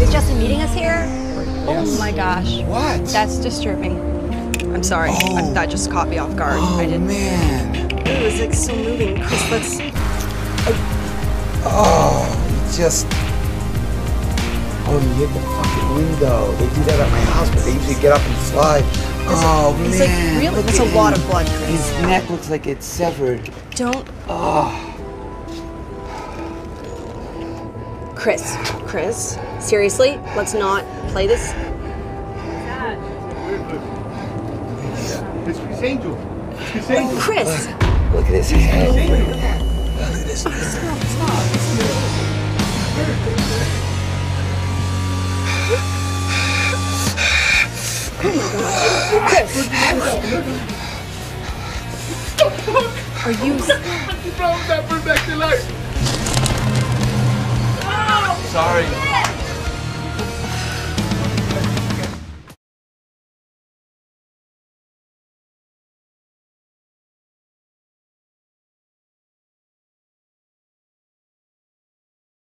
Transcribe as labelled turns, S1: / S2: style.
S1: Is Justin meeting us here?
S2: Yes.
S1: Oh my gosh.
S2: What?
S1: That's disturbing. I'm sorry. That just caught me off guard.
S2: Oh,
S1: I didn't.
S2: Man.
S1: It was like so moving. Chris, let's.
S2: Oh, you just. Oh, you hit the fucking window. They do that at my house, but they usually get up and slide. Oh,
S1: He's
S2: man.
S1: like, really?
S2: Look
S1: That's
S2: at
S1: a lot
S2: him.
S1: of blood, Chris.
S2: His neck looks like it's severed.
S1: Don't.
S2: Oh.
S1: Chris, seriously, let's not play this.
S3: It's Criss Angel. It's Criss Angel.
S1: Chris!
S2: Look at his head. Look at this.
S1: Are you...
S3: You brought that back to life.
S2: Sorry.